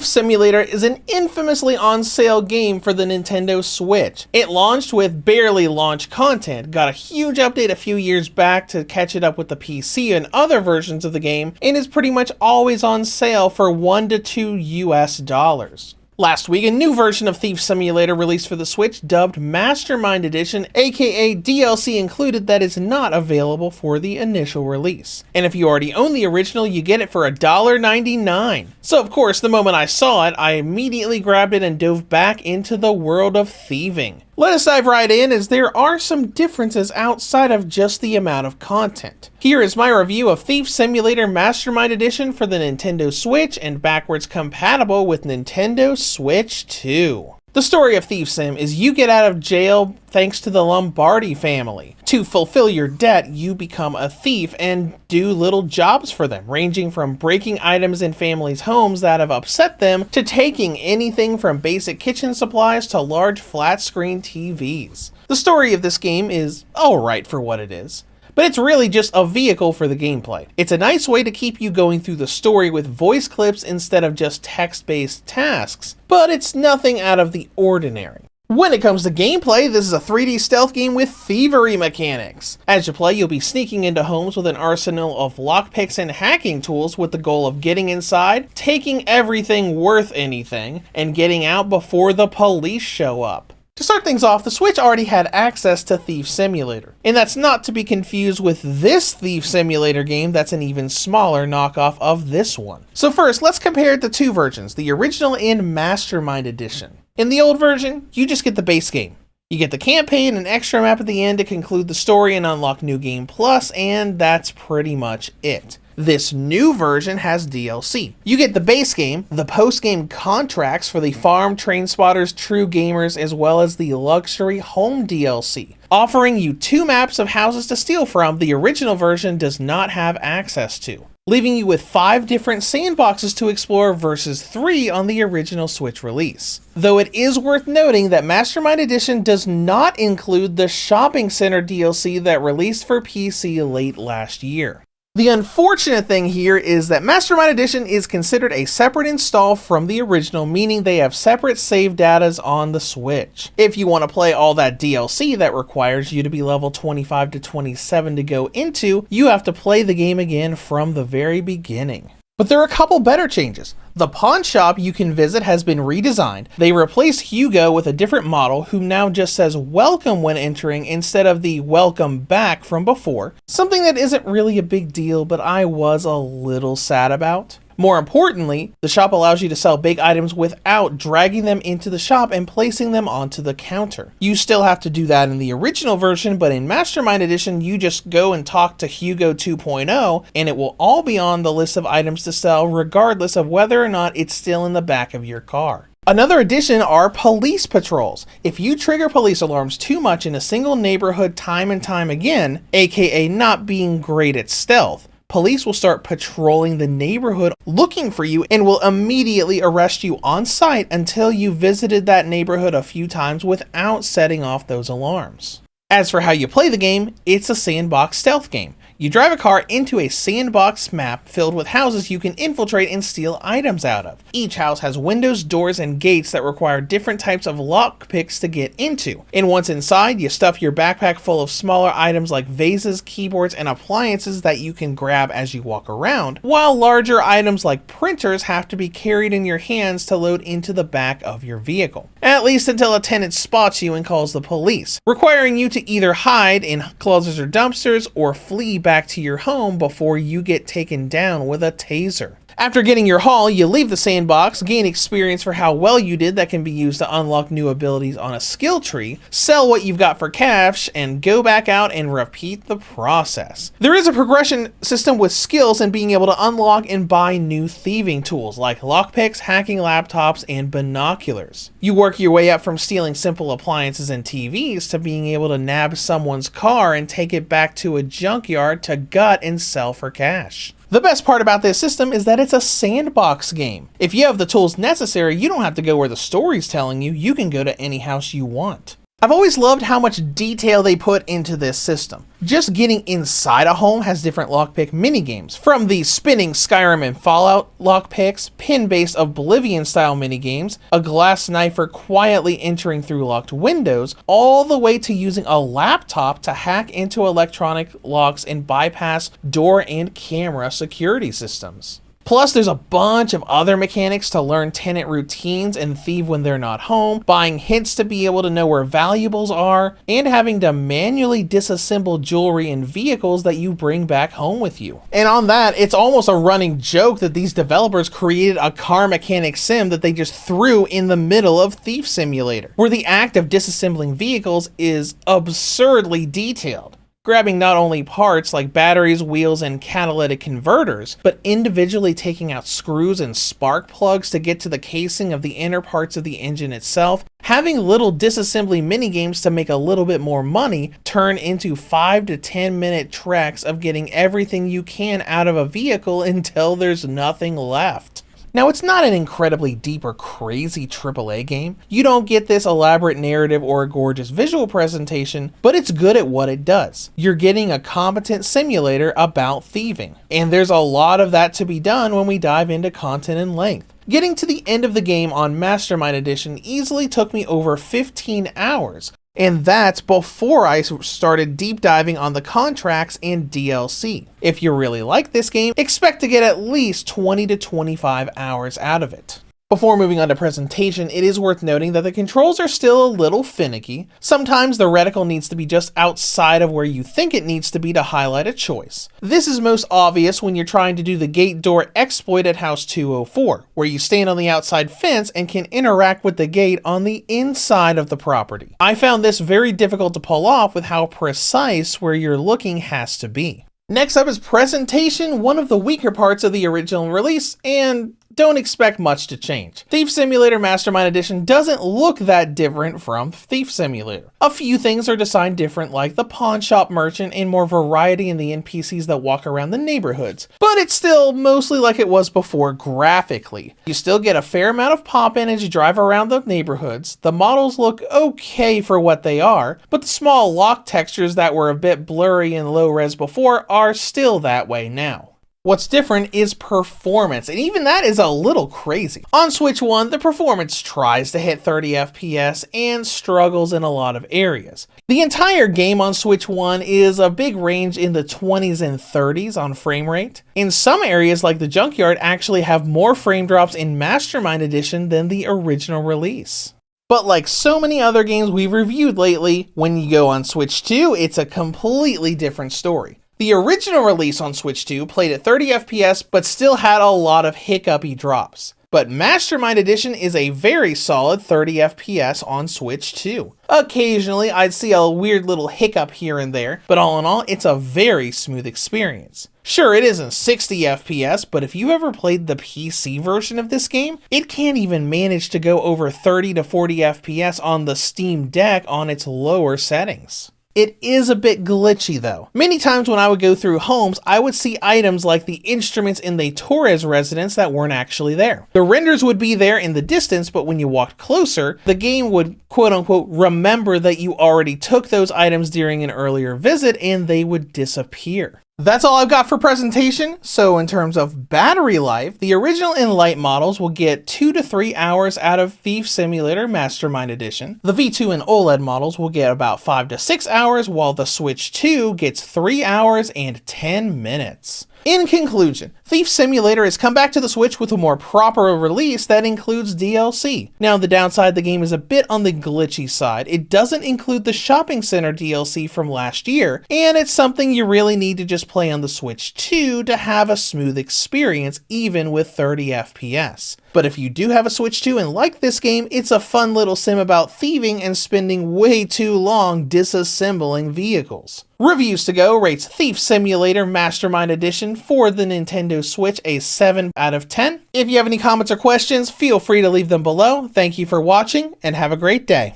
Thief Simulator is an infamously on-sale game for the Nintendo Switch. It launched with barely launched content, got a huge update a few years back to catch it up with the PC and other versions of the game, and is pretty much always on sale for $1 to $2 US. Last week, a new version of Thief Simulator released for the Switch dubbed Mastermind Edition, aka DLC included, that is not available for the initial release. And if you already own the original, you get it for $1.99. So of course, the moment I saw it, I immediately grabbed it and dove back into the world of thieving. Let us dive right in, as there are some differences outside of just the amount of content. Here is my review of Thief Simulator Mastermind Edition for the Nintendo Switch and backwards compatible with Nintendo Switch 2. The story of Thief Sim is you get out of jail thanks to the Lombardi family. To fulfill your debt, you become a thief and do little jobs for them, ranging from breaking items in families' homes that have upset them, to taking anything from basic kitchen supplies to large flat-screen TVs. The story of this game is alright for what it is, but it's really just a vehicle for the gameplay. It's a nice way to keep you going through the story with voice clips instead of just text-based tasks, but it's nothing out of the ordinary. When it comes to gameplay, this is a 3D stealth game with thievery mechanics. As you play, you'll be sneaking into homes with an arsenal of lockpicks and hacking tools with the goal of getting inside, taking everything worth anything, and getting out before the police show up. To start things off, the Switch already had access to Thief Simulator, and that's not to be confused with this Thief Simulator game that's an even smaller knockoff of this one. So first, let's compare the two versions, the original and Mastermind Edition. In the old version, you just get the base game. You get the campaign and extra map at the end to conclude the story and unlock New Game Plus, and that's pretty much it. This new version has DLC. You get the base game, the post-game contracts for the Farm, Train Spotters, True Gamers, as well as the Luxury Home DLC. Offering you 2 maps of houses to steal from, the original version does not have access to, leaving you with 5 different sandboxes to explore versus 3 on the original Switch release. Though it is worth noting that Mastermind Edition does not include the Shopping Center DLC that released for PC late last year. The unfortunate thing here is that Mastermind Edition is considered a separate install from the original, meaning they have separate save datas on the Switch. If you want to play all that DLC that requires you to be level 25 to 27 to go into, you have to play the game again from the very beginning. But there are a couple better changes. The pawn shop you can visit has been redesigned. They replaced Hugo with a different model who now just says welcome when entering instead of the welcome back from before. Something that isn't really a big deal, but I was a little sad about. More importantly, the shop allows you to sell big items without dragging them into the shop and placing them onto the counter. You still have to do that in the original version, but in Mastermind Edition, you just go and talk to Hugo 2.0, and it will all be on the list of items to sell regardless of whether or not it's still in the back of your car. Another addition are police patrols. If you trigger police alarms too much in a single neighborhood time and time again, aka not being great at stealth, police will start patrolling the neighborhood looking for you and will immediately arrest you on site until you visited that neighborhood a few times without setting off those alarms. As for how you play the game, it's a sandbox stealth game. You drive a car into a sandbox map filled with houses you can infiltrate and steal items out of. Each house has windows, doors, and gates that require different types of lockpicks to get into. And once inside, you stuff your backpack full of smaller items like vases, keyboards, and appliances that you can grab as you walk around, while larger items like printers have to be carried in your hands to load into the back of your vehicle. At least until a tenant spots you and calls the police, requiring you to either hide in closets or dumpsters or flee back to your home before you get taken down with a taser. After getting your haul, you leave the sandbox, gain experience for how well you did that can be used to unlock new abilities on a skill tree, sell what you've got for cash, and go back out and repeat the process. There is a progression system with skills and being able to unlock and buy new thieving tools like lockpicks, hacking laptops, and binoculars. You work your way up from stealing simple appliances and TVs to being able to nab someone's car and take it back to a junkyard to gut and sell for cash. The best part about this system is that it's a sandbox game. If you have the tools necessary, you don't have to go where the story's telling you, you can go to any house you want. I've always loved how much detail they put into this system. Just getting inside a home has different lockpick minigames, from the spinning Skyrim and Fallout lockpicks, pin-based Oblivion-style minigames, a glass knifer quietly entering through locked windows, all the way to using a laptop to hack into electronic locks and bypass door and camera security systems. Plus, there's a bunch of other mechanics to learn tenant routines and thieve when they're not home, buying hints to be able to know where valuables are, and having to manually disassemble jewelry and vehicles that you bring back home with you. And on that, it's almost a running joke that these developers created a car mechanic sim that they just threw in the middle of Thief Simulator, where the act of disassembling vehicles is absurdly detailed, grabbing not only parts like batteries, wheels, and catalytic converters, but individually taking out screws and spark plugs to get to the casing of the inner parts of the engine itself, having little disassembly minigames to make a little bit more money turn into 5 to 10 minute treks of getting everything you can out of a vehicle until there's nothing left. Now, it's not an incredibly deep or crazy AAA game. You don't get this elaborate narrative or a gorgeous visual presentation, but it's good at what it does. You're getting a competent simulator about thieving, and there's a lot of that to be done when we dive into content and length. Getting to the end of the game on Mastermind Edition easily took me over 15 hours, and that's before I started deep diving on the contracts and DLC. If you really like this game, expect to get at least 20 to 25 hours out of it. Before moving on to presentation, it is worth noting that the controls are still a little finicky. Sometimes the reticle needs to be just outside of where you think it needs to be to highlight a choice. This is most obvious when you're trying to do the gate door exploit at House 204, where you stand on the outside fence and can interact with the gate on the inside of the property. I found this very difficult to pull off with how precise where you're looking has to be. Next up is presentation, one of the weaker parts of the original release, and don't expect much to change. Thief Simulator Mastermind Edition doesn't look that different from Thief Simulator. A few things are designed different, like the pawn shop merchant and more variety in the NPCs that walk around the neighborhoods, but it's still mostly like it was before graphically. You still get a fair amount of pop-in as you drive around the neighborhoods. The models look okay for what they are, but the small lock textures that were a bit blurry and low res before are still that way now. What's different is performance, and even that is a little crazy. On Switch 1, the performance tries to hit 30 FPS and struggles in a lot of areas. The entire game on Switch 1 is a big range in the 20s and 30s on frame rate. In some areas like the Junkyard actually have more frame drops in Mastermind Edition than the original release. But like so many other games we've reviewed lately, when you go on Switch 2, it's a completely different story. The original release on Switch 2 played at 30 FPS but still had a lot of hiccupy drops. But Mastermind Edition is a very solid 30 FPS on Switch 2. Occasionally I'd see a weird little hiccup here and there, but all in all, it's a very smooth experience. Sure, it isn't 60 FPS, but if you've ever played the PC version of this game, it can't even manage to go over 30 to 40 FPS on the Steam Deck on its lower settings. It is a bit glitchy though. Many times when I would go through homes, I would see items like the instruments in the Torres residence that weren't actually there. The renders would be there in the distance, but when you walked closer, the game would quote unquote remember that you already took those items during an earlier visit and they would disappear. That's all I've got for presentation. So in terms of battery life, the original and light models will get 2 to 3 hours out of Thief Simulator Mastermind Edition. The V2 and OLED models will get about 5 to 6 hours, while the Switch 2 gets 3 hours and 10 minutes. In conclusion, Thief Simulator has come back to the Switch with a more proper release that includes DLC. Now, the downside, the game is a bit on the glitchy side. It doesn't include the shopping center DLC from last year, and it's something you really need to just play on the Switch 2 to have a smooth experience, even with 30 FPS. But if you do have a Switch 2 and like this game, it's a fun little sim about thieving and spending way too long disassembling vehicles. Reviews to Go rates Thief Simulator Mastermind Edition for the Nintendo Switch a 7 out of 10. If you have any comments or questions, feel free to leave them below. Thank you for watching and have a great day.